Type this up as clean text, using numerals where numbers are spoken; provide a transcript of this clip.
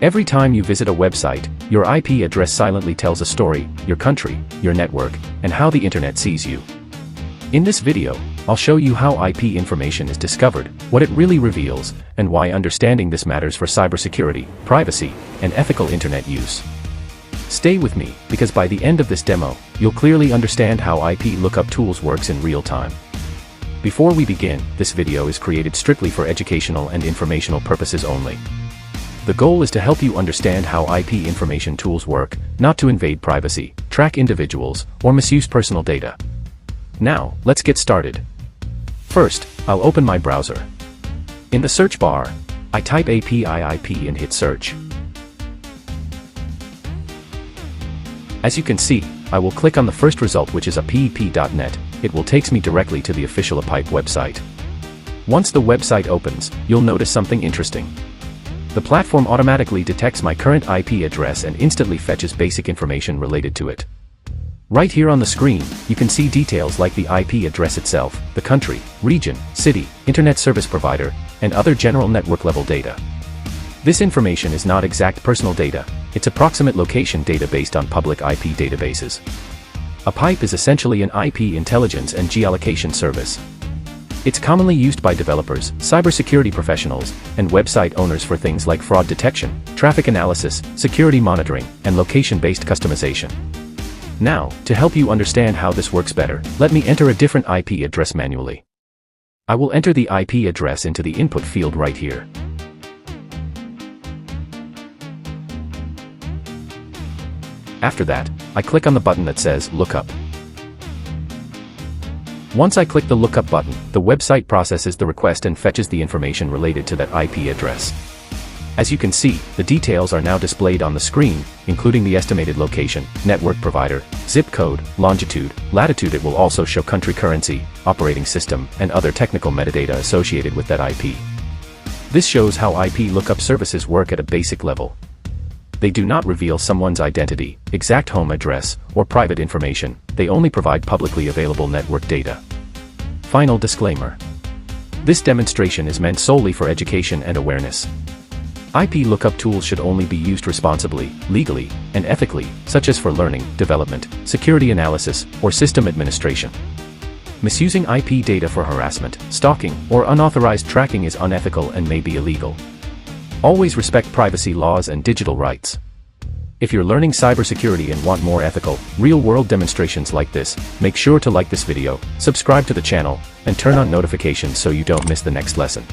Every time you visit a website, your IP address silently tells a story, your country, your network, and how the internet sees you. In this video, I'll show you how IP information is discovered, what it really reveals, and why understanding this matters for cybersecurity, privacy, and ethical internet use. Stay with me, because by the end of this demo, you'll clearly understand how IP lookup tools works in real time. Before we begin, this video is created strictly for educational and informational purposes only. The goal is to help you understand how IP information tools work, not to invade privacy, track individuals, or misuse personal data. Now, let's get started. First, I'll open my browser. In the search bar, I type API IP and hit search. As you can see, I will click on the first result, which is a pep.net. It will take me directly to the official API website. Once the website opens, you'll notice something interesting. The platform automatically detects my current IP address and instantly fetches basic information related to it. Right here on the screen, you can see details like the IP address itself, the country, region, city, internet service provider, and other general network-level data. This information is not exact personal data, it's approximate location data based on public IP databases. A pipe is essentially an IP intelligence and geolocation service. It's commonly used by developers, cybersecurity professionals, and website owners for things like fraud detection, traffic analysis, security monitoring, and location-based customization. Now, to help you understand how this works better, let me enter a different IP address manually. I will enter the IP address into the input field right here. After that, I click on the button that says Lookup. Once I click the Lookup button, the website processes the request and fetches the information related to that IP address. As you can see, the details are now displayed on the screen, including the estimated location, network provider, zip code, longitude, latitude. It will also show country currency, operating system, and other technical metadata associated with that IP. This shows how IP lookup services work at a basic level. They do not reveal someone's identity, exact home address, or private information. They only provide publicly available network data. Final disclaimer. This demonstration is meant solely for education and awareness. IP lookup tools should only be used responsibly, legally, and ethically, such as for learning, development, security analysis, or system administration. Misusing IP data for harassment, stalking, or unauthorized tracking is unethical and may be illegal. Always respect privacy laws and digital rights. If you're learning cybersecurity and want more ethical, real-world demonstrations like this, make sure to like this video, subscribe to the channel, and turn on notifications so you don't miss the next lesson.